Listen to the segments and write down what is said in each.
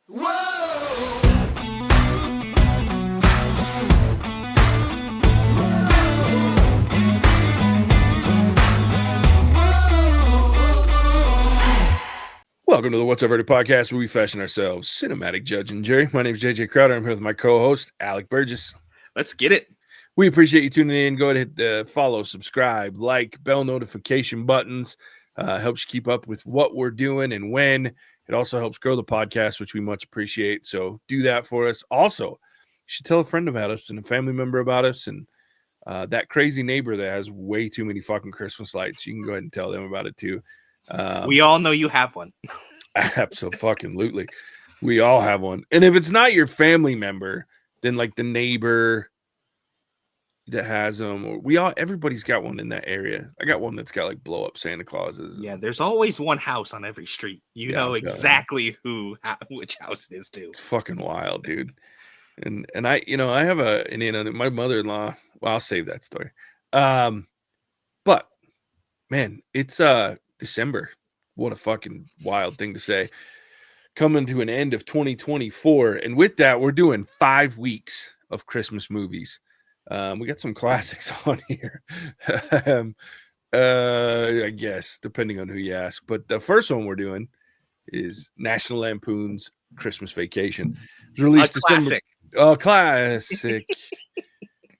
Welcome to the What's Up Ready podcast, where we fashion ourselves cinematic judge and jury. My name is JJ Crowder. I'm here with my co-host, Alec Burgess. Let's get it. We appreciate you tuning in. Go ahead and hit the follow, subscribe, like, bell notification buttons. Helps you keep up with what we're doing and when. It also helps grow the podcast, which we much appreciate. So do that for us. Also, you should tell a friend about us and a family member about us and that crazy neighbor that has way too many fucking Christmas lights. You can go ahead and tell them about it too. We all know you have one. Absolutely. We all have one. And if it's not your family member, then like the neighbor that has them, or everybody's got one in that area. I got one that's got like blow up Santa Clauses. Yeah, there's always one house on every street. You know exactly which house it is too. It's fucking wild, dude. And I have my mother-in-law. Well, I'll save that story. But man, it's December. What a fucking wild thing to say. Coming to an end of 2024. And with that, we're doing 5 weeks of Christmas movies. We got some classics on here. I guess, depending on who you ask. But the first one we're doing is National Lampoon's Christmas Vacation. It was released classic. Classic.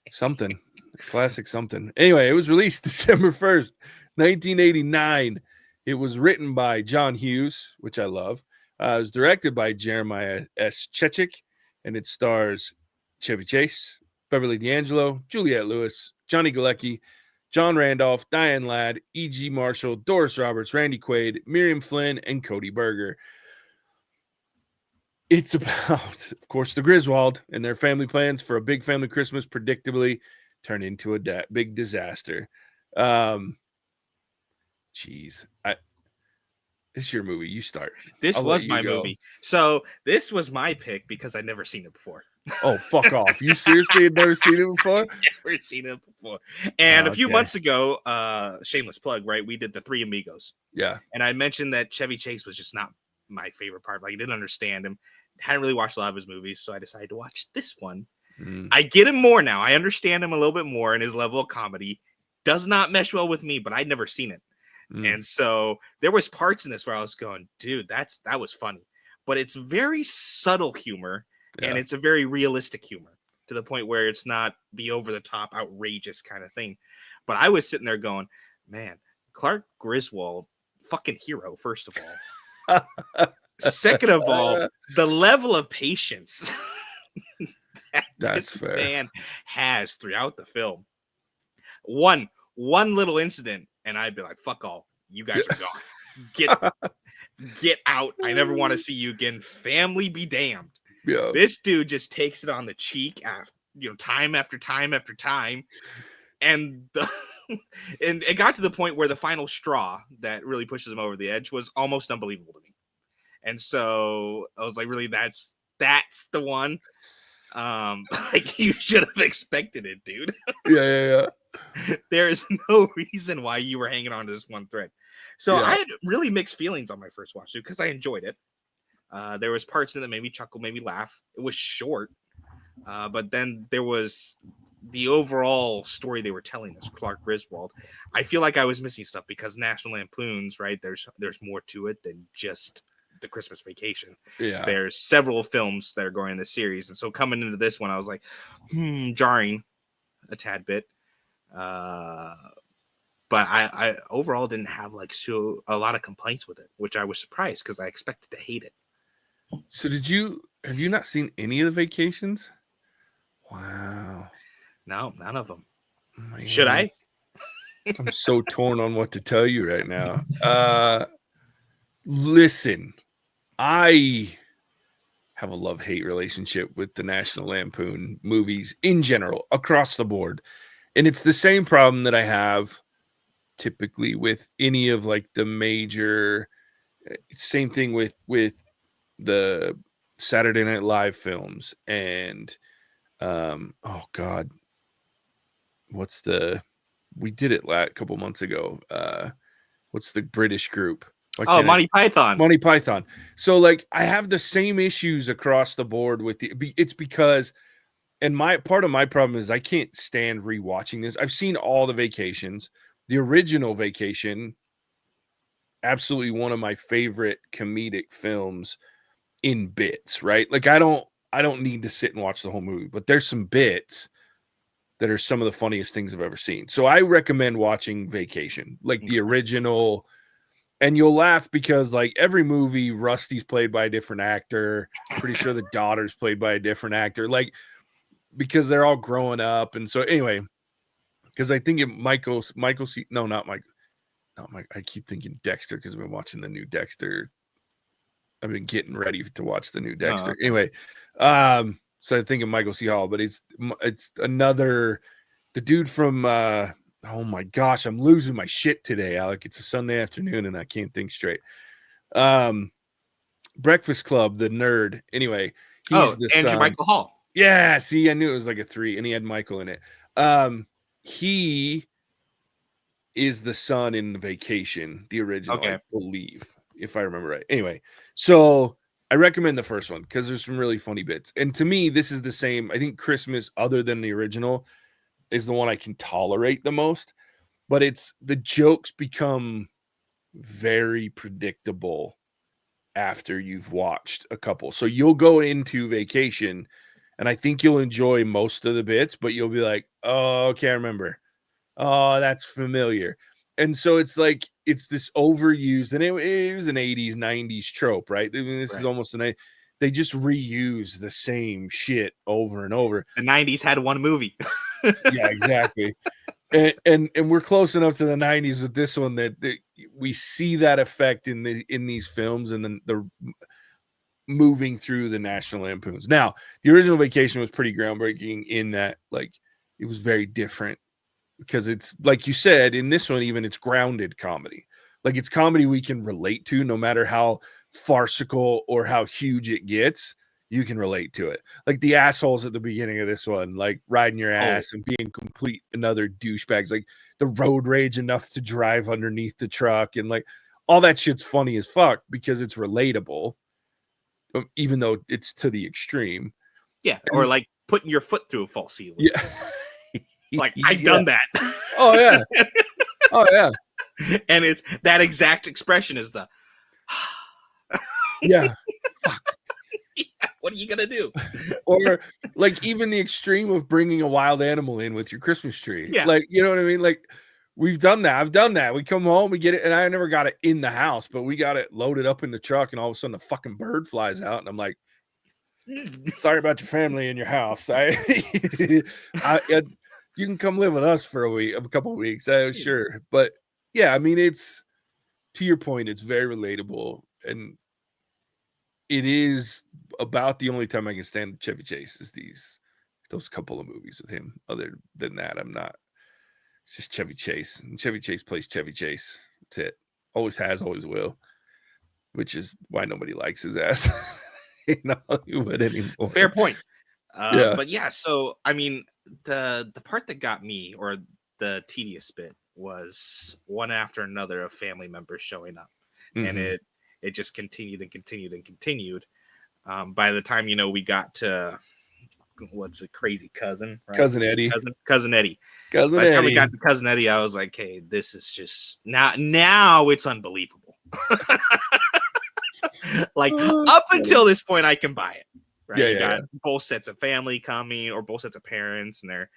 Something. Classic something. Anyway, it was released December 1st, 1989. It was written by John Hughes, which I love. It was directed by Jeremiah S. Chechik, and it stars Chevy Chase, Beverly D'Angelo, Juliette Lewis, Johnny Galecki, John Randolph, Diane Ladd, E.G. Marshall, Doris Roberts, Randy Quaid, Miriam Flynn, and Cody Berger. It's about, of course, the Griswold and their family plans for a big family Christmas predictably turn into a big disaster. Jeez. This is your movie. You start. This was my movie. So this was my pick because I'd never seen it before. Oh, fuck off. You seriously had never seen it before? Never seen it before. And a few months ago, shameless plug, right? We did the Three Amigos. Yeah. And I mentioned that Chevy Chase was just not my favorite part. Like, I didn't understand him. Hadn't really watched a lot of his movies. So I decided to watch this one. I get him more now. I understand him a little bit more in his level of comedy. Does not mesh well with me, but I'd never seen it. And so there was parts in this where I was going, dude, that was funny. But it's very subtle humor, and it's a very realistic humor to the point where it's not the over-the-top, outrageous kind of thing. But I was sitting there going, man, Clark Griswold, fucking hero, first of all. Second of all, the level of patience this man has throughout the film. One little incident, and I'd be like, fuck all. You guys are gone. Get out. I never want to see you again. Family be damned. Yeah. This dude just takes it on the cheek after, time after time after time. And and it got to the point where the final straw that really pushes him over the edge was almost unbelievable to me. And so I was like, really, that's the one. Like, you should have expected it, dude. Yeah. There is no reason why you were hanging on to this one thread. So I had really mixed feelings on my first watch through because I enjoyed it. There was parts in it that made me chuckle, made me laugh. It was short, but then there was the overall story they were telling us, Clark Griswold. I feel like I was missing stuff because National Lampoon's, right? There's more to it than just the Christmas Vacation. Yeah. There's several films that are going in the series, and so coming into this one, I was like, jarring a tad bit. But I overall didn't have a lot of complaints with it, which I was surprised because I expected to hate it. So have you not seen any of the Vacations? Wow. No, none of them. Man. Should I? I'm so torn on what to tell you right now. Listen, I have a love-hate relationship with the National Lampoon movies in general, across the board. And it's the same problem that I have typically with any of like the major, same thing with the Saturday Night Live films and oh God, we did it a couple months ago. What's the British group? Oh, Monty Python. Monty Python. So like I have the same issues across the board with it's because, and part of my problem is I can't stand rewatching this. I've seen all the Vacations. The original Vacation, absolutely one of my favorite comedic films in bits, right? Like I don't need to sit and watch the whole movie, but there's some bits that are some of the funniest things I've ever seen. So I recommend watching Vacation, like the original. And you'll laugh because like every movie, Rusty's played by a different actor. Pretty sure the daughter's played by a different actor. Like, because they're all growing up. And so anyway, because I think Michael C. No, not Mike. Not Mike. I keep thinking Dexter because I've been watching the new Dexter. I've been getting ready to watch the new Dexter. Okay. Anyway, so I think of Michael C. Hall, but it's another, the dude from oh my gosh, I'm losing my shit today, Alec. It's a Sunday afternoon and I can't think straight. Breakfast Club, the nerd. Anyway, he's the Andrew son. Michael Hall. Yeah, see, I knew it was like a 3, and he had Michael in it. He is the son in Vacation, the original, I believe, if I remember right. Anyway, so I recommend the first one because there's some really funny bits. And to me, this is the same. I think Christmas, other than the original, is the one I can tolerate the most. But it's the jokes become very predictable after you've watched a couple. So you'll go into Vacation and I think you'll enjoy most of the bits, but you'll be like, oh, okay, I remember. Oh, that's familiar. And so it's like, it's this overused, and it was an 80s, 90s trope, right? I mean, this is almost they just reuse the same shit over and over. The 90s had one movie. Yeah, exactly. And we're close enough to the 90s with this one that we see that effect in these films, and then the moving through the National Lampoons. Now, the original Vacation was pretty groundbreaking in that, like, it was very different because it's like you said, in this one, even it's grounded comedy. Like it's comedy we can relate to, no matter how farcical or how huge it gets. You can relate to it. Like the assholes at the beginning of this one, like riding your ass and being complete another douchebags, like the road rage enough to drive underneath the truck, and like all that shit's funny as fuck because it's relatable, even though it's to the extreme. Yeah, or like putting your foot through a false ceiling. Yeah. Like I've done that. Oh yeah. Oh yeah. And it's that exact expression is the yeah. Fuck. Yeah, what are you gonna do? Or like even the extreme of bringing a wild animal in with your Christmas tree. Yeah. Like, you know what I mean? Like we've done that. I've done that. We come home, we get it, and I never got it in the house, but we got it loaded up in the truck, and all of a sudden a fucking bird flies out, and I'm like, sorry about your family in your house. You can come live with us for a couple of weeks. Sure. But yeah, I mean, it's, to your point, it's very relatable, and it is about the only time I can stand Chevy Chase is those couple of movies with him. Other than that, I'm not. It's just Chevy Chase, and Chevy Chase plays Chevy Chase. That's it. Always has, always will. Which is why nobody likes his ass in Hollywood anymore. Fair point. Yeah. But yeah, so I mean, the part that got me, or the tedious bit, was one after another of family members showing up, and it just continued and continued and continued. By the time we got to what's a crazy cousin, right? Cousin Eddie. Cousin Eddie. By the time we got to Cousin Eddie, I was like, hey, this is just now it's unbelievable. Like up until this point, I can buy it. Right? Yeah, you got both sets of family coming, or both sets of parents, and they're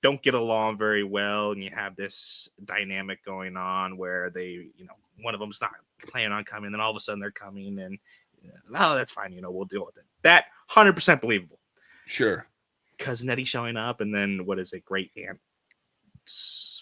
don't get along very well, and you have this dynamic going on where they one of them's not planning on coming, then all of a sudden they're coming, and oh, that's fine, we'll deal with it. That 100% believable. Sure. Cousin Eddie showing up, and then what is it, great aunt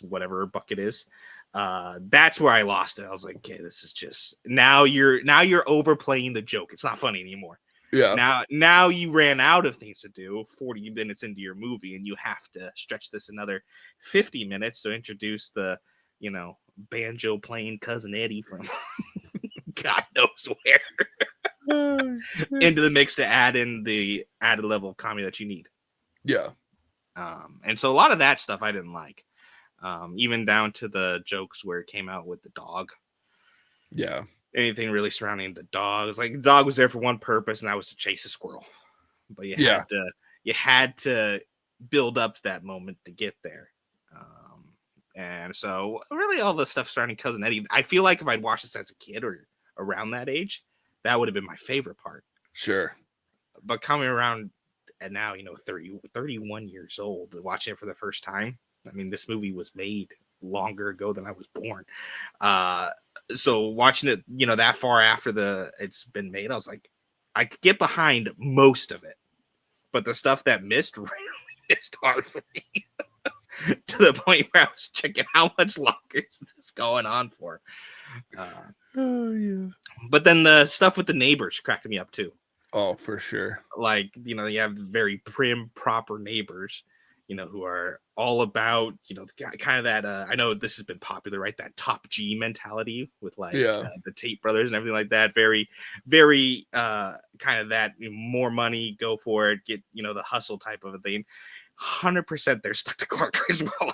whatever bucket is, that's where I lost it. I was like, okay, this is just now you're overplaying the joke. It's not funny anymore. Yeah. Now you ran out of things to do 40 minutes into your movie, and you have to stretch this another 50 minutes to introduce the, banjo playing Cousin Eddie from God knows where into the mix to add in the added level of comedy that you need. Yeah. And so a lot of that stuff I didn't like. Even down to the jokes where it came out with the dog. Yeah. Anything really surrounding the dogs. Like the dog was there for one purpose, and that was to chase a squirrel. But you had to build up to that moment to get there. And so really all the stuff surrounding Cousin Eddie, I feel like if I'd watched this as a kid or around that age, that would have been my favorite part. Sure. But coming around and now, 31 years old, watching it for the first time. I mean, this movie was made longer ago than I was born. So watching it, that far after it's been made, I was like, I could get behind most of it, but the stuff that missed really missed hard for me. To the point where I was checking how much longer is this going on for. Oh yeah. But then the stuff with the neighbors cracked me up too. Oh, for sure. Like, you have very prim, proper neighbors, who are all about, kind of that, I know this has been popular, right? That top G mentality with the Tate brothers and everything like that. Very, very kind of that more money, go for it, get, the hustle type of a thing. 100% they're stuck to Clark Griswold.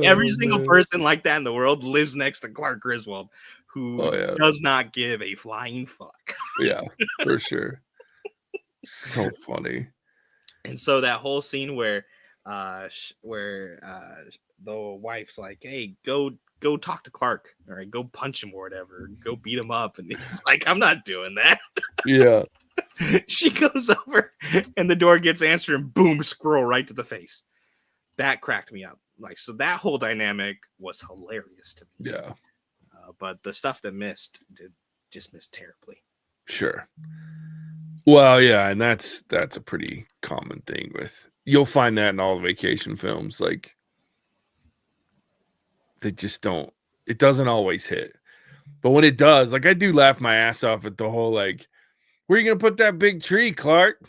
Every single person like that in the world lives next to Clark Griswold, who does not give a flying fuck. Yeah, for sure. So funny. And so that whole scene where the wife's like, "Hey, go talk to Clark, all right, go punch him or whatever, go beat him up," and he's like, "I'm not doing that." Yeah. She goes over and the door gets answered and boom, squirrel right to the face. That cracked me up. Like, so that whole dynamic was hilarious to me. Yeah. But the stuff that missed just missed terribly. Sure. Well, yeah, and that's a pretty common thing you'll find that in all the vacation films. Like, they just don't, it doesn't always hit. But when it does, like, I do laugh my ass off at the whole, like, where are you going to put that big tree, Clark?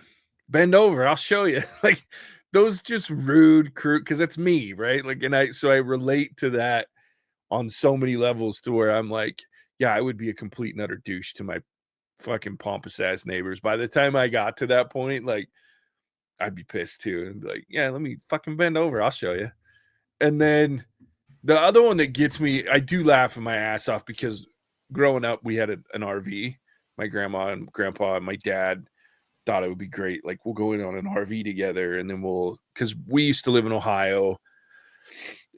Bend over, I'll show you. Like, those just rude crew, because that's me, right? Like, and I relate to that on so many levels to where I'm like, yeah, I would be a complete and utter douche to my fucking pompous ass neighbors. By the time I got to that point, like, I'd be pissed too, and be like, yeah, let me fucking bend over, I'll show you. And then the other one that gets me, I do laugh my ass off, because growing up we had an RV. My grandma and grandpa and my dad thought it would be great, like, we'll go in on an RV together, and then because we used to live in Ohio,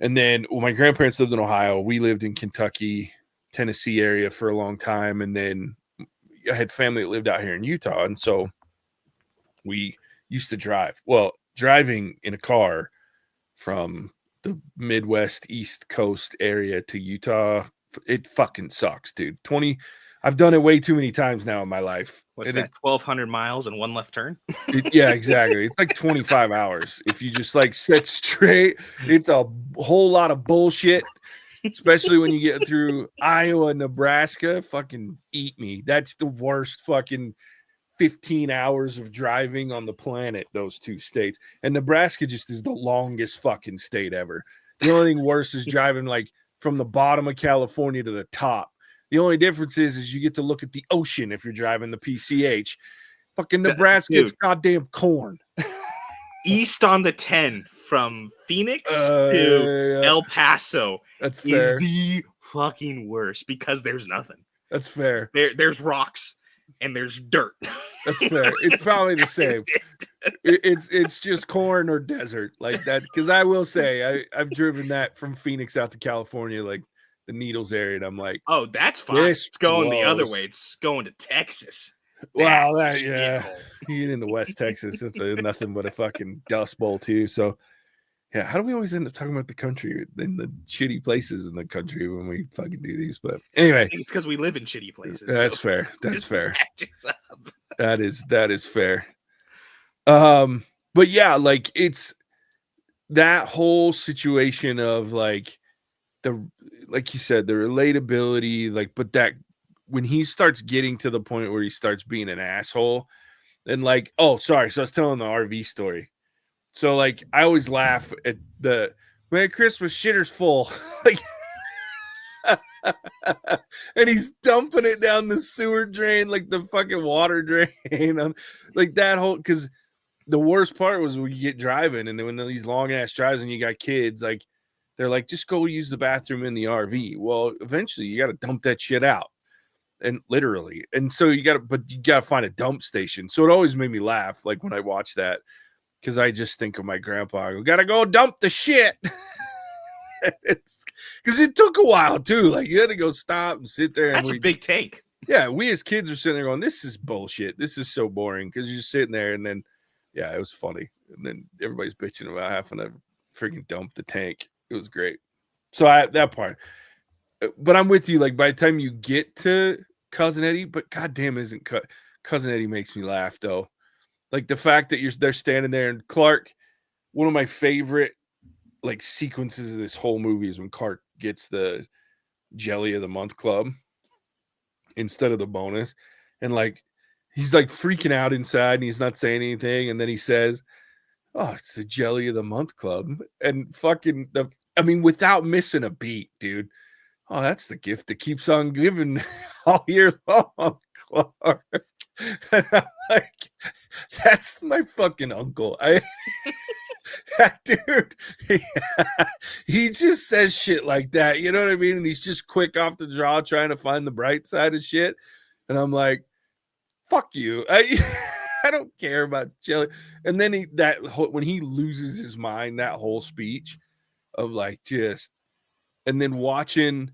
and then my grandparents lived in Ohio, we lived in Kentucky, Tennessee area for a long time, and then I had family that lived out here in Utah, and so we used to drive. Well, driving in a car from the Midwest East Coast area to Utah, it fucking sucks, dude. I've done it way too many times now in my life. What's that, 1,200 miles and one left turn? Yeah, exactly. It's like 25 hours. If you just like sit straight, it's a whole lot of bullshit, especially when you get through Iowa, Nebraska. Fucking eat me. That's the worst fucking 15 hours of driving on the planet, those two states. And Nebraska just is the longest fucking state ever. The only thing worse is driving like from the bottom of California to the top. The only difference is you get to look at the ocean if you're driving the PCH. Fucking Nebraska, it's goddamn corn. East on the 10 from Phoenix to El Paso. That's fair. Is the fucking worst, because there's nothing. That's fair. There's rocks and there's dirt. That's fair. It's probably the same. It's just corn or desert like that. Because I will say I've driven that from Phoenix out to California, like the Needles area, and I'm like, oh, that's fine. It's going the other way. It's going to Texas. Wow, yeah. You get into West Texas, it's nothing but a fucking dust bowl too. So yeah, how do we always end up talking about the country and the shitty places in the country when we fucking do these? But anyway, I think it's because we live in shitty places. That's fair. That's fair. That is fair. But yeah, like, it's that whole situation of like you said, the relatability, like, but that when he starts getting to the point where he starts being an asshole, and like, oh, sorry. So I was telling the RV story. So like, I always laugh at the Merry Christmas shitter's full, like, and he's dumping it down the sewer drain, like the fucking water drain, like that whole. Because the worst part was when you get driving, and then when these long ass drives and you got kids, like, they're like, just go use the bathroom in the RV. Well, eventually you got to dump that shit out, and literally. And so you got to find a dump station. So it always made me laugh, like when I watch that, because I just think of my grandpa. I got to go dump the shit. It's because it took a while too. Like you had to go stop and sit there. That's a big take. Yeah, we as kids are sitting there going, "This is bullshit. This is so boring." Because you're just sitting there, and then, yeah, it was funny. And then everybody's bitching about having to freaking dump the tank. It was great. So that part. But I'm with you. Like by the time you get to Cousin Eddie, but goddamn, isn't Cousin Eddie makes me laugh though. Like the fact that they're standing there, and Clark. One of my favorite like sequences of this whole movie is when Clark gets the Jelly of the Month Club instead of the bonus, and like he's like freaking out inside and he's not saying anything, and then he says, "Oh, it's the Jelly of the Month Club," and fucking without missing a beat, dude. Oh, that's the gift that keeps on giving all year long, Clark. And I'm like, that's my fucking uncle. That dude, he just says shit like that. You know what I mean? And he's just quick off the draw trying to find the bright side of shit. And I'm like, fuck you. I don't care about Jelly. And then when he loses his mind, that whole speech of like and then watching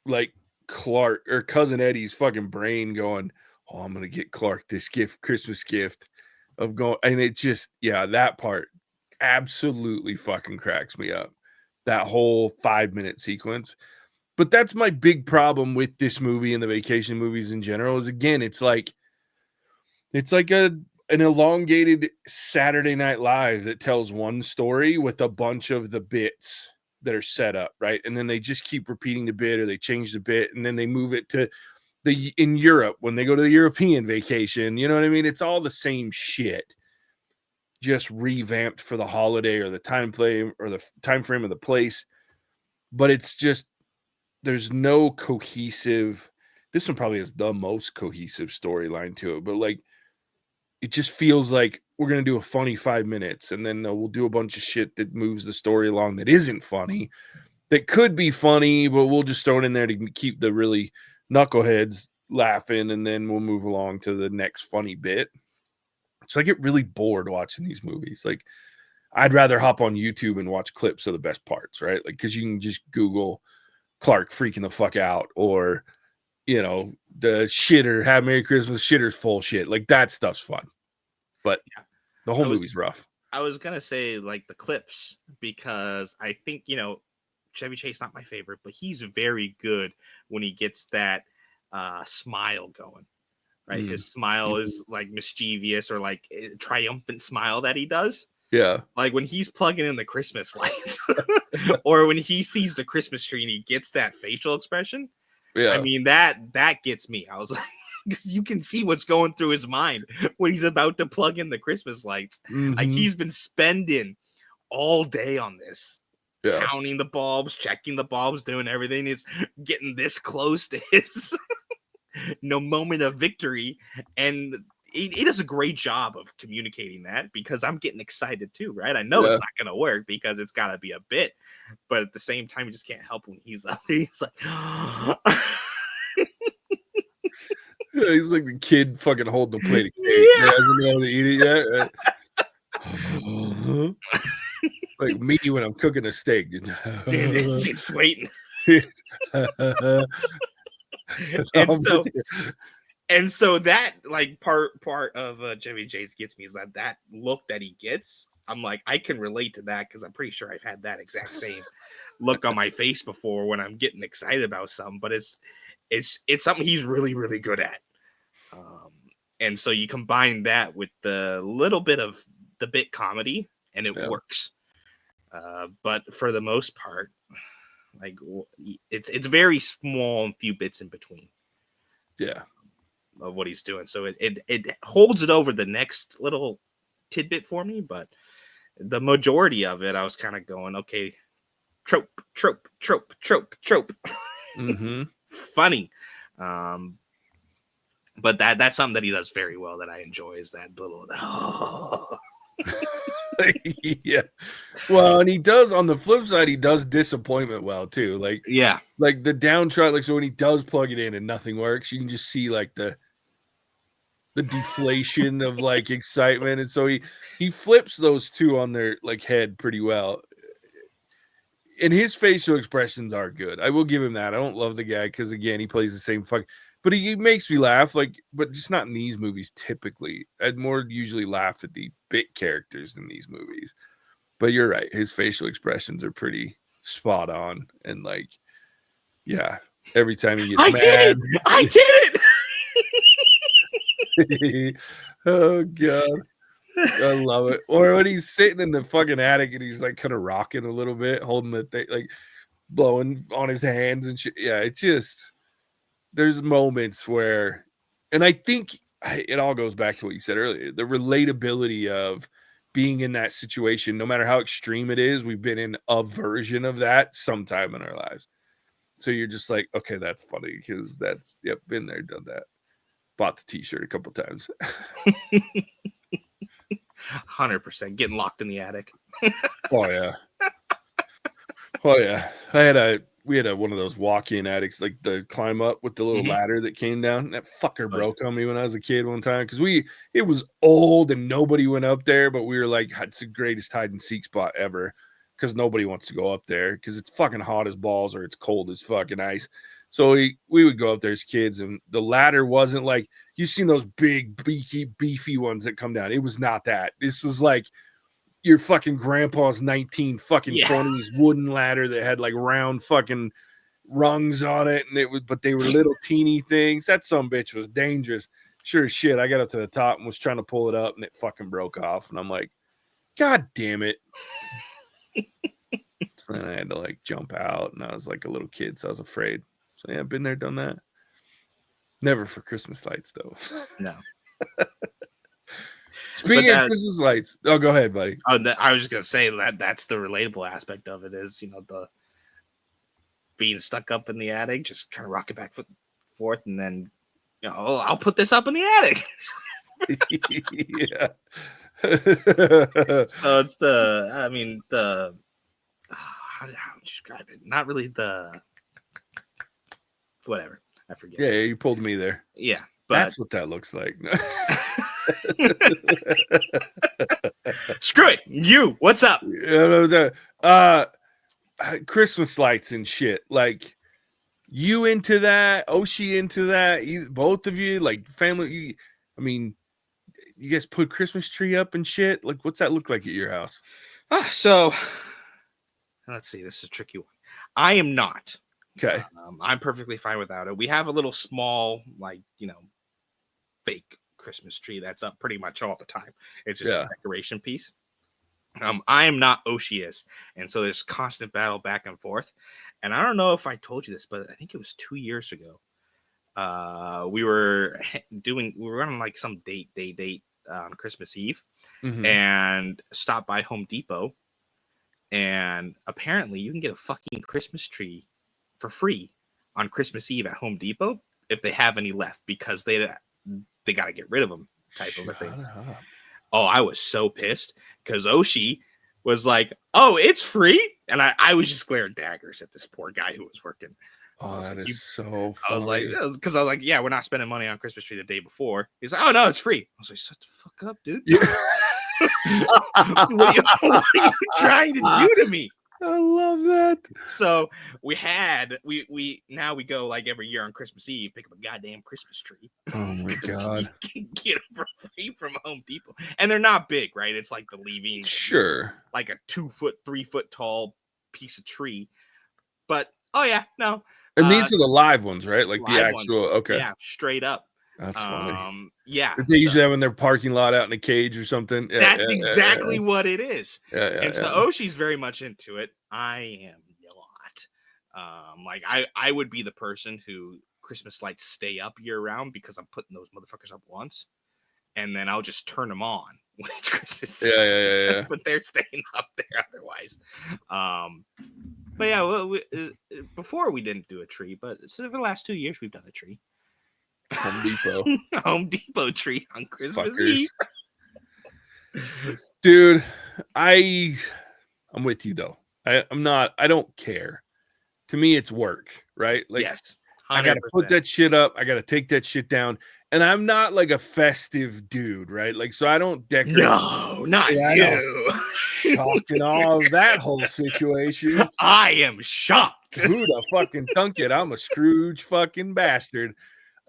like Clark or Cousin Eddie's fucking brain going, "Oh, I'm gonna get Clark this Christmas gift of going," and it just, yeah, that part absolutely fucking cracks me up. That whole 5-minute sequence. But that's my big problem with this movie and the vacation movies in general is, again, it's like an elongated Saturday Night Live that tells one story with a bunch of the bits that are set up, right? And then they just keep repeating the bit, or they change the bit, and then they move it to in Europe when they go to the European vacation. You know what I mean? It's all the same shit, just revamped for the holiday or the time frame of the place. But it's just, there's no cohesive. This one probably has the most cohesive storyline to it, but like it just feels like we're going to do a funny 5 minutes, and then we'll do a bunch of shit that moves the story along that isn't funny, that could be funny, but we'll just throw it in there to keep the really knuckleheads laughing, and then we'll move along to the next funny bit. So I get really bored watching these movies. Like, I'd rather hop on YouTube and watch clips of the best parts, right? Like, because you can just Google Clark freaking the fuck out, or, you know, the shitter, have Merry Christmas, shitter's full shit. Like, that stuff's fun. But yeah, the whole movie's rough. I was going to say, like, the clips, because I think, you know, Chevy Chase, not my favorite, but he's very good when he gets that smile going, right? His smile is like mischievous, or like a triumphant smile that he does. Yeah. Like when he's plugging in the Christmas lights or when he sees the Christmas tree and he gets that facial expression. Yeah. I mean, that gets me. I was like, because you can see what's going through his mind when he's about to plug in the Christmas lights. Mm-hmm. Like he's been spending all day on this. Yeah. Counting the bulbs, checking the bulbs, doing everything. Is getting this close to his moment of victory, and he does a great job of communicating that, because I'm getting excited too, right? I know it's not going to work because it's got to be a bit, but at the same time, you just can't help when he's up there. He's like, yeah, he's like the kid fucking holding the plate of cake. Yeah. He hasn't been able to eat it yet. Like me when I'm cooking a steak. Just waiting. And so that, like, part of Chevy Chase gets me is that look that he gets. I'm like, I can relate to that, because I'm pretty sure I've had that exact same look on my face before when I'm getting excited about something. But it's something he's really, really good at. And so you combine that with the little bit of the bit comedy, and it works. But for the most part, like, it's very small and few bits in between. Yeah. Of what he's doing. So it holds it over the next little tidbit for me, but the majority of it, I was kind of going, okay, trope. Mm-hmm. Funny. But that's something that he does very well that I enjoy, is that little Yeah. Well, and he does on the flip side, he does disappointment well too. Yeah. Like the downtrodden, like so when he does plug it in and nothing works, you can just see like the deflation of like excitement. And so he flips those two on their like head pretty well. And his facial expressions are good. I will give him that. I don't love the guy because again, he plays the same fuck, but he makes me laugh, like, but just not in these movies typically. I'd more usually laugh at the bit characters in these movies. But you're right, his facial expressions are pretty spot on. And like, yeah, every time he gets mad. I did it. Oh god. I love it. Or when he's sitting in the fucking attic and he's like kind of rocking a little bit, holding the thing, like blowing on his hands and shit. Yeah, it just there's moments where, and I think it all goes back to what you said earlier, the relatability of being in that situation, no matter how extreme it is. We've been in a version of that sometime in our lives. So you're just like, okay, that's funny because that's, yep, been there, done that. Bought the t-shirt a couple times. 100% getting locked in the attic. Oh yeah. Oh yeah. We had one of those walk-in attics, like the climb up with the little ladder that came down. That fucker broke on me when I was a kid one time because it was old and nobody went up there, but we were like, it's the greatest hide and seek spot ever because nobody wants to go up there because it's fucking hot as balls or it's cold as fucking ice. So we would go up there as kids, and the ladder wasn't like you've seen those big beefy ones that come down. It was not that. This was like your fucking grandpa's 1920s wooden ladder that had like round fucking rungs on it, and but they were little teeny things. That sumbitch was dangerous. Sure as shit, I got up to the top and was trying to pull it up, and it fucking broke off. And I'm like, God damn it. So then I had to like jump out, and I was like a little kid, so I was afraid. So yeah, I've been there, done that. Never for Christmas lights though. No. Speaking of Christmas lights, oh, go ahead, buddy. I was just gonna say that's the relatable aspect of it is, the being stuck up in the attic, just kind of rocking back forth, and then I'll put this up in the attic. Yeah. So it's how would you describe it? Not really the whatever. I forget. Yeah, you pulled me there. Yeah, but that's what that looks like. Screw it. You, what's up? Christmas lights and shit. Like, you into that? Oshi into that? Both of you, like family. You guys put Christmas tree up and shit. Like, what's that look like at your house? So, let's see. This is a tricky one. I am not. Okay. I'm perfectly fine without it. We have a little small, like, fake Christmas tree that's up pretty much all the time. It's just a decoration piece. I am not Oshius, and so there's constant battle back and forth. And I don't know if I told you this, but I think it was 2 years ago. We were on like some date on Christmas Eve, and stopped by Home Depot, and apparently you can get a fucking Christmas tree for free on Christmas Eve at Home Depot if they have any left, because they got to get rid of them type of a thing. Oh, I was so pissed because Oshi was like, "Oh, it's free," and I was just glaring daggers at this poor guy who was working. Oh, that is so funny. I was like, yeah, we're not spending money on Christmas tree the day before. He's like, oh no, it's free. I was like, shut the fuck up, dude. Yeah. What are you trying to do to me? I love that. So we now go like every year on Christmas Eve, pick up a goddamn Christmas tree. Oh my god! You can get them for free from Home Depot, and they're not big, right? It's like the leaving, like a 2 foot, 3 foot tall piece of tree. But oh yeah, no. And these are the live ones, right? Like the actual, ones. Okay. Yeah, straight up. That's funny. Yeah. They usually have in their parking lot out in a cage or something. Yeah, that's exactly what it is. And so Oshi's very much into it. I am not. Like I would be the person who Christmas lights stay up year round because I'm putting those motherfuckers up once, and then I'll just turn them on when it's Christmas season. Yeah. But they're staying up there otherwise. But yeah, well, before we didn't do a tree, but so for the last 2 years we've done a tree. Home Depot. Home Depot tree on Christmas Eve. Dude, I'm with you though. I don't care. To me, it's work, right? Like, Yes, I gotta put 100%. that shit up. I gotta take that shit down. And I'm not like a festive dude, right? Like, so I don't decorate. No, not Yeah, I know. you. Shocking all of that whole situation. I am shocked. Who the fucking thunk it? I'm a Scrooge fucking bastard.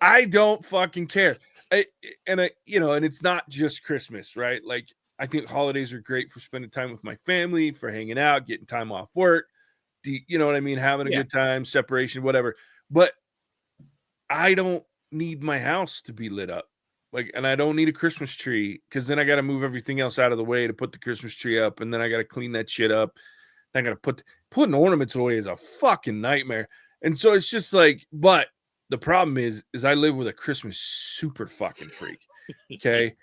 I don't fucking care. And it's not just Christmas, right? Like, I think holidays are great for spending time with my family, for hanging out, getting time off work. You know what I mean? Having a good time, separation, whatever. But I don't need my house to be lit up. Like, and I don't need a Christmas tree because then I got to move everything else out of the way to put the Christmas tree up, and then I got to clean that shit up. I got to putting ornaments away is a fucking nightmare. And so it's just like, but the problem is I live with a Christmas super fucking freak. Okay.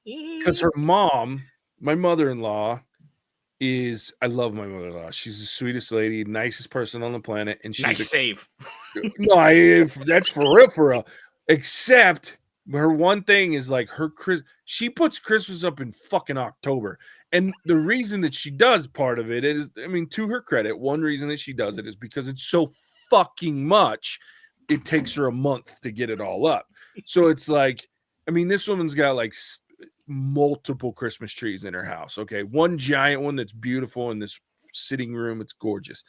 Because her mom, my mother-in-law, I love my mother-in-law. She's the sweetest lady, nicest person on the planet. And she's Nice save. No, that's for real. Except her one thing is like she puts Christmas up in fucking October. And the reason that she does part of it is, I mean, to her credit, one reason that she does it is because it's so fucking much. It takes her a month to get it all up. So it's like, I mean, this woman's got like multiple Christmas trees in her house. Okay. One giant one that's beautiful in this sitting room. It's gorgeous.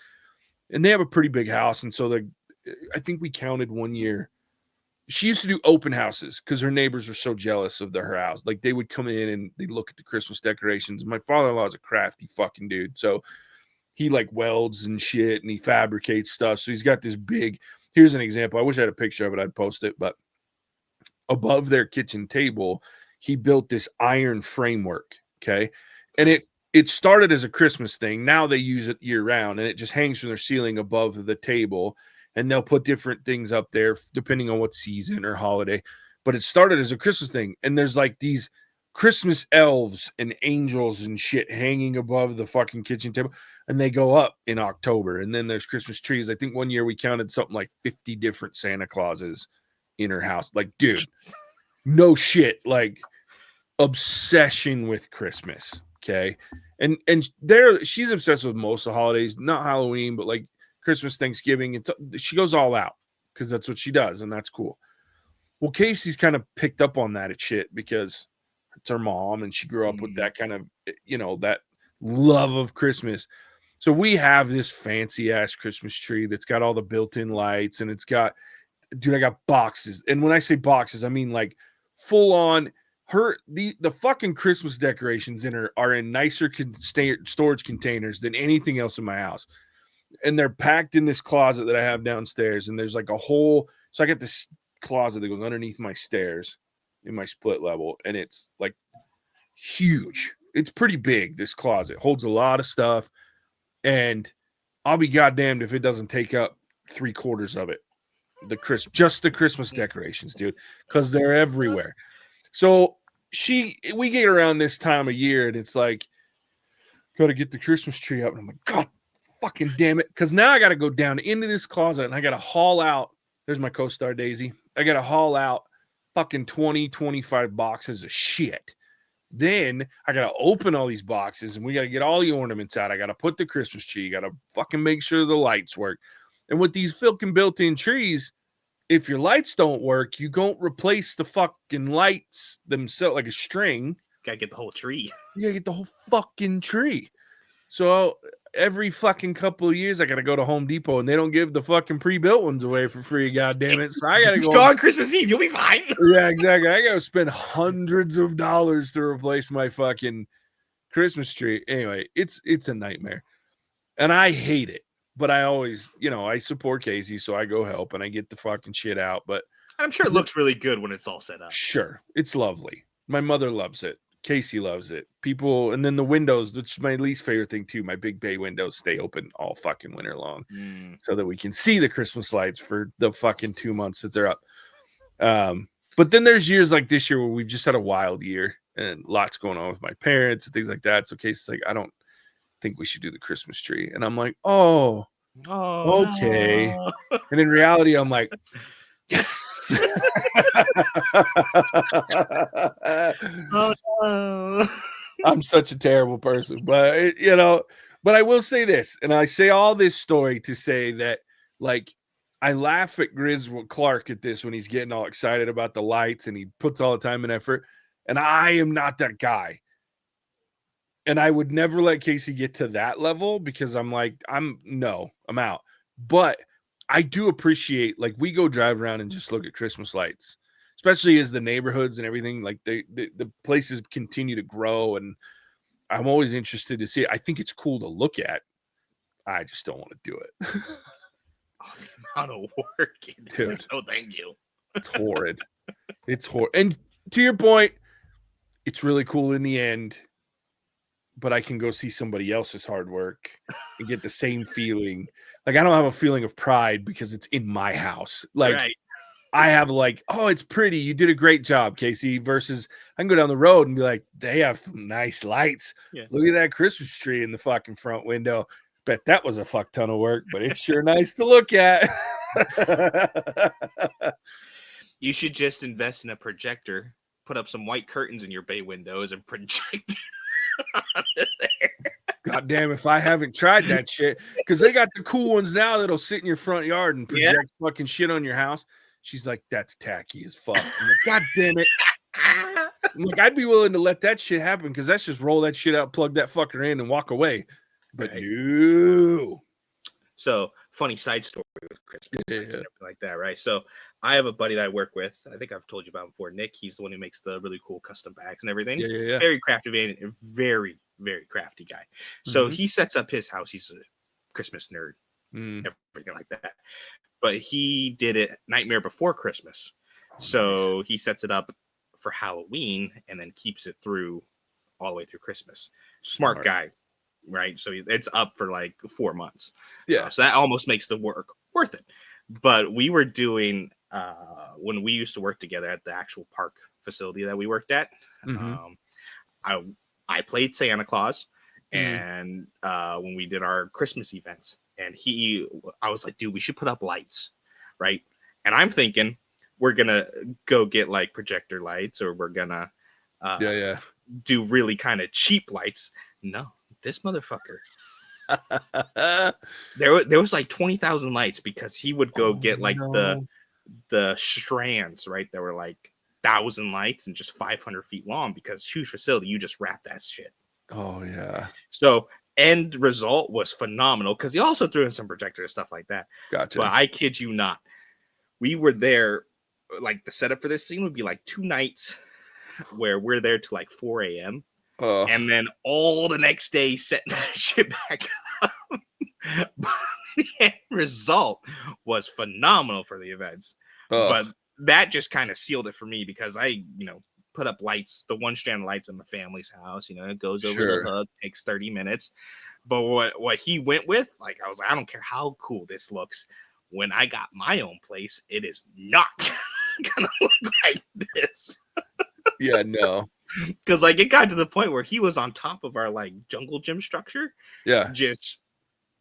And they have a pretty big house. And so I think we counted one year. She used to do open houses because her neighbors were so jealous of her house. Like, they would come in and they'd look at the Christmas decorations. My father-in-law is a crafty fucking dude. So he like welds and shit and he fabricates stuff. So he's got this big, here's an example. I wish I had a picture of it. I'd post it, but above their kitchen table, he built this iron framework. Okay. And it started as a Christmas thing. Now they use it year round and it just hangs from their ceiling above the table. And they'll put different things up there depending on what season or holiday. But it started as a Christmas thing. And there's like these Christmas elves and angels and shit hanging above the fucking kitchen table. And they go up in October. And then there's Christmas trees. I think one year we counted something like 50 different Santa Clauses in her house. Like, dude, no shit. Like, obsession with Christmas. Okay. And she's obsessed with most of the holidays, not Halloween, but like Christmas, Thanksgiving. She goes all out because that's what she does, and that's cool. Well, Casey's kind of picked up on that shit because it's her mom, and she grew up with that kind of, that love of Christmas. So we have this fancy ass Christmas tree that's got all the built-in lights, and it's got, dude, I got boxes. And when I say boxes, I mean like full on. The fucking Christmas decorations in her are in nicer storage containers than anything else in my house. And they're packed in this closet that I have downstairs. And there's like a whole, so I got this closet that goes underneath my stairs in my split level. And it's like huge. It's pretty big. This closet holds a lot of stuff. And I'll be goddamned if it doesn't take up 3/4 of it. Just the Christmas decorations, dude, because they're everywhere. So we get around this time of year and it's like, got to get the Christmas tree up. And I'm like, God fucking damn it. Because now I got to go down into this closet and I got to haul out. There's my co-star Daisy. I got to haul out fucking 20, 25 boxes of shit. Then I got to open all these boxes and we got to get all the ornaments out. I got to put the Christmas tree. You got to fucking make sure the lights work. And with these fucking built-in trees, if your lights don't work, you don't replace the fucking lights themselves like a string. Gotta get the whole tree. You gotta get the whole fucking tree. So every fucking couple of years, I gotta go to Home Depot and they don't give the fucking pre-built ones away for free. God damn it! So I gotta go on Christmas Eve. You'll be fine. Yeah, exactly. I gotta spend hundreds of dollars to replace my fucking Christmas tree. Anyway, it's a nightmare, and I hate it. But I always, I support Casey, so I go help and I get the fucking shit out. But I'm sure it looks really good when it's all set up. Sure. It's lovely. My mother loves it. Casey loves it. People, and then the windows, which is my least favorite thing too. My big bay windows stay open all fucking winter long so that we can see the Christmas lights for the fucking 2 months that they're up. But then there's years like this year where we've just had a wild year and lots going on with my parents and things like that. So Casey's like, I don't think we should do the Christmas tree. And I'm like, oh okay. No. And in reality, I'm like, yes. Oh no. I'm such a terrible person, but but I will say this, and I say all this story to say that, like, I laugh at Griswold Clark at this when he's getting all excited about the lights and he puts all the time and effort, and I am not that guy. And I would never let Casey get to that level because I'm like, I'm out. But I do appreciate, like, we go drive around and just look at Christmas lights, especially as the neighborhoods and everything, like the places continue to grow, and I'm always interested to see it. I think it's cool to look at. I just don't want to do it. Oh, the amount of work, dude. No, thank you. It's horrid. It's horrid. And to your point, it's really cool in the end, but I can go see somebody else's hard work and get the same feeling. Like, I don't have a feeling of pride because it's in my house. Like, right. I have like, oh, it's pretty. You did a great job, Casey. Versus I can go down the road and be like, they have some nice lights. Yeah. Look at that Christmas tree in the fucking front window. Bet that was a fuck ton of work, but it's sure nice to look at. You should just invest in a projector, put up some white curtains in your bay windows, and project there. God damn, if I haven't tried that shit, because they got the cool ones now that'll sit in your front yard and project fucking shit on your house. She's like, that's tacky as fuck. I'm like, God damn it. I'm like, I'd be willing to let that shit happen because that's just roll that shit out, plug that fucker in, and walk away. But no. So, funny side story with Christmas and everything like that, right? So, I have a buddy that I work with. I think I've told you about him before. Nick, he's the one who makes the really cool custom bags and everything. Yeah. Very crafty, very, very crafty guy. So, he sets up his house. He's a Christmas nerd, everything like that. But he did it Nightmare Before Christmas. So, he sets it up for Halloween and then keeps it through all the way through Christmas. Smart guy. Right, so it's up for like 4 months. So that almost makes the work worth it. But we were doing when we used to work together at the actual park facility that we worked at. I played Santa Claus, and when we did our Christmas events, and I was like, dude, we should put up lights, right? And I'm thinking we're gonna go get like projector lights, or we're gonna do really kind of cheap lights. No. This motherfucker. there was like 20,000 lights because he would go get like the strands, right? That were like 1,000 lights and just 500 feet long because huge facility. You just wrap that shit. Oh yeah. So end result was phenomenal because he also threw in some projector and stuff like that. Gotcha. But I kid you not, we were there. Like the setup for this scene would be like 2 nights where we're there till like 4 a.m. And then all the next day setting that shit back up. But the end result was phenomenal for the events. But that just kind of sealed it for me because I, put up lights, the one strand of lights in my family's house. It goes over the hook, takes 30 minutes. But what he went with, like, I was like, I don't care how cool this looks. When I got my own place, it is not gonna look like this. Yeah, no. Because like it got to the point where he was on top of our like jungle gym structure, just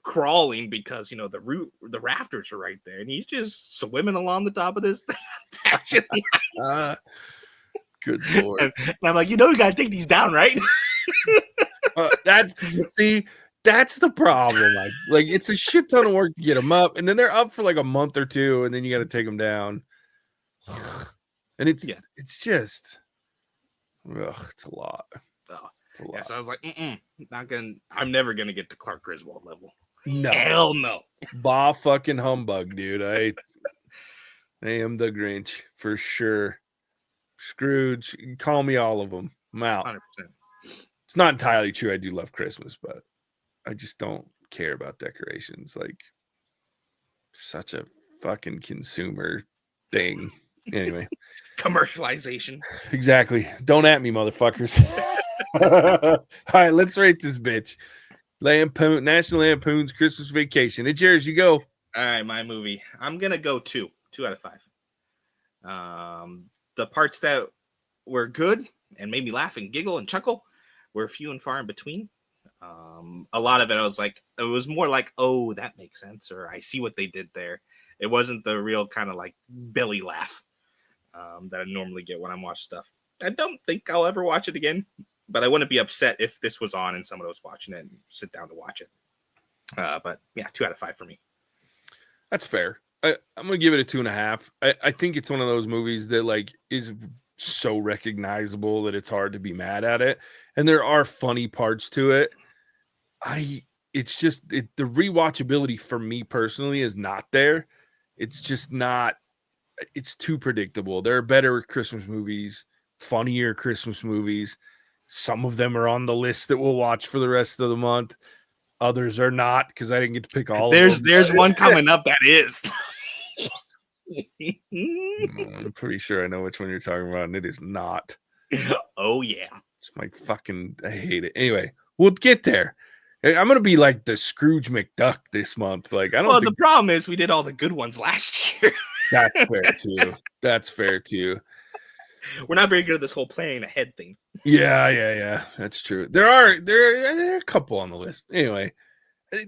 crawling because the rafters are right there, and he's just swimming along the top of this thing. Good lord! And I'm like, we gotta take these down, right? That's the problem. Like it's a shit ton of work to get them up, and then they're up for like a month or two, and then you got to take them down. And it's just. Ugh, it's a lot. It's a lot. Yeah, so I was like, I'm never gonna get to Clark Griswold level. No, hell no. Bah fucking humbug, dude. I am the Grinch for sure. Scrooge, call me all of them. I'm out. 100%. It's not entirely true. I do love Christmas, but I just don't care about decorations. Like, such a fucking consumer thing. Anyway, commercialization. Exactly. Don't at me, motherfuckers. All right, let's rate this bitch. Lampoon, National Lampoon's Christmas Vacation. It's yours. You go. All right, my movie. I'm gonna go 2 out of 5. The parts that were good and made me laugh and giggle and chuckle were few and far in between. A lot of it, I was like, it was more like, oh, that makes sense, or I see what they did there. It wasn't the real kind of like belly laugh that I normally get when I'm watching stuff. I don't think I'll ever watch it again, but I wouldn't be upset if this was on and someone was watching it and sit down to watch it. But yeah, 2 out of 5 for me. That's fair. I'm gonna give it a 2.5. I think it's one of those movies that like is so recognizable that it's hard to be mad at it, and there are funny parts to it. It's just the rewatchability for me personally is not there. It's just not. It's too predictable. There are better Christmas movies, funnier Christmas movies. Some of them are on the list that we'll watch for the rest of the month. Others are not because I didn't get to pick all of them. There's one coming up that is. I'm pretty sure I know which one you're talking about, and it is not. Oh, yeah. It's my fucking, I hate it. Anyway, we'll get there. I'm going to be like the Scrooge McDuck this month. Like, I don't think the problem is we did all the good ones last year. that's fair too. That's fair too. We're not very good at this whole planning ahead thing. Yeah. That's true. There are a couple on the list. Anyway,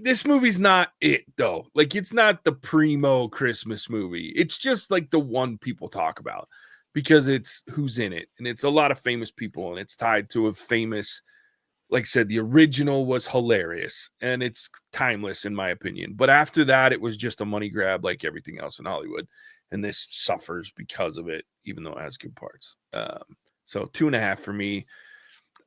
this movie's not it though. Like, it's not the primo Christmas movie. It's just like the one people talk about because it's who's in it, and it's a lot of famous people, and it's tied to a famous. Like I said, the original was hilarious, and it's timeless in my opinion. But after that, it was just a money grab, like everything else in Hollywood, and this suffers because of it, even though it has good parts. So 2.5 for me.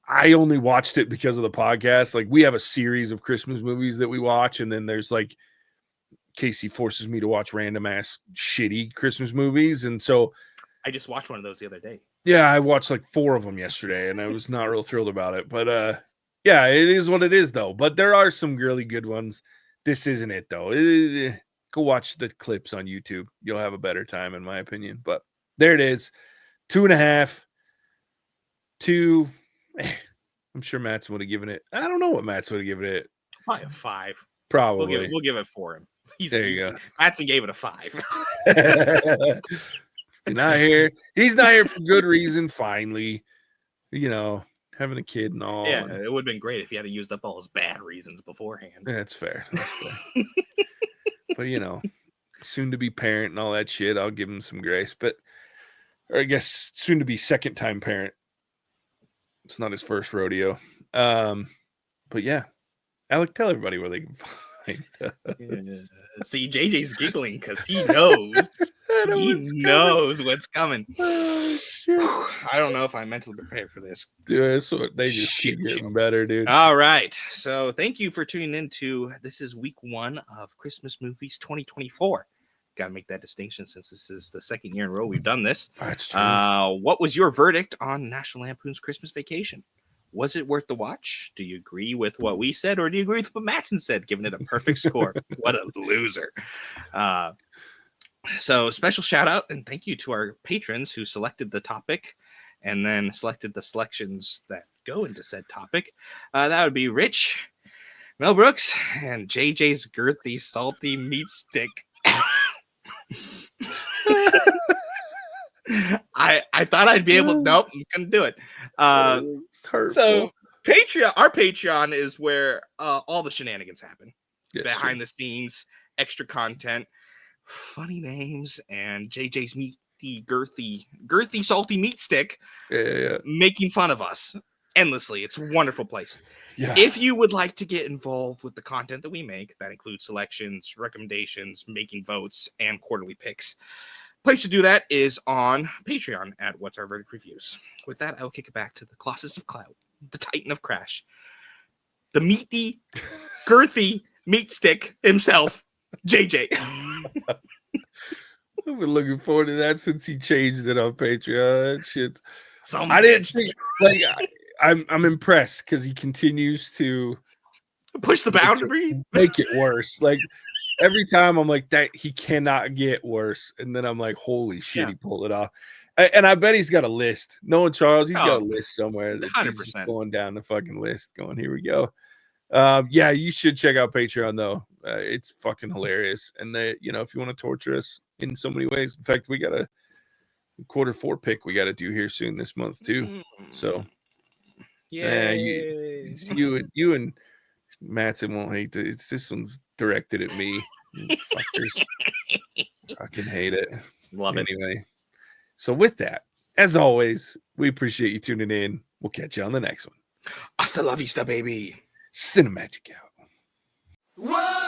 I only watched it because of the podcast. Like, we have a series of Christmas movies that we watch, and then there's like Casey forces me to watch random ass shitty Christmas movies, and so I just watched one of those the other day. Yeah, I watched like 4 of them yesterday, and I was not real thrilled about it. But yeah, it is what it is, though. But there are some really good ones. This isn't it, though. Go watch the clips on YouTube. You'll have a better time, in my opinion. But there it is. 2.5. 2. I'm sure Mattson would have given it. I don't know what Mattson would have given it. Probably a 5. Probably. We'll give it for him. There you go. Mattson gave it a 5. Not here. He's not here for good reason. Finally, having a kid and all. Yeah, it would have been great if he had used up all his bad reasons beforehand. That's fair. But soon to be parent and all that shit, I'll give him some grace. Or I guess soon to be second time parent. It's not his first rodeo. But yeah, Alec, tell everybody where they can find. See, JJ's giggling because he knows. He knows what's coming. Oh, shit. I don't know if I'm mentally prepared for this. Dude, they just keep getting better, dude. All right. So thank you for tuning in to this is week 1 of Christmas Movies 2024. Got to make that distinction since this is the second year in a row we've done this. That's true. What was your verdict on National Lampoon's Christmas Vacation? Was it worth the watch? Do you agree with what we said, or do you agree with what Mattson said, giving it a perfect score? What a loser. So special shout out and thank you to our patrons who selected the topic and then selected the selections that go into said topic. That would be Rich, Mel Brooks, and JJ's girthy, salty meat stick. I thought I'd be able. Nope, I'm gonna do it. So our Patreon is where all the shenanigans happen. Yes, behind the scenes, extra content, funny names, and JJ's meaty, girthy, salty meat stick, making fun of us endlessly. It's a wonderful place. Yeah. If you would like to get involved with the content that we make, that includes selections, recommendations, making votes, and quarterly picks. Place to do that is on Patreon at What's Our Verdict Reviews. With that, I will kick it back to the Colossus of Cloud, the Titan of Crash, the meaty, girthy meat stick himself, JJ. I've been looking forward to that since he changed it on Patreon. That shit. I didn't think I'm impressed because he continues to push the boundary, make it worse. Like every time I'm like that, he cannot get worse, and then I'm like, holy shit, he pulled it off. And I bet he's got a list. Knowing Charles, he's got a list somewhere that 100%. He's just going down the fucking list. Going, here we go. Yeah, you should check out Patreon though. It's fucking hilarious. And if you want to torture us in so many ways, in fact, we got a Q4 pick we got to do here soon this month too. So yeah, you and Mattson won't hate this one's directed at me. You fuckers. Fucking hate it. Love it. Anyway, so with that, as always, we appreciate you tuning in. We'll catch you on the next one. Hasta la vista, baby. Cinemagic out. Whoa!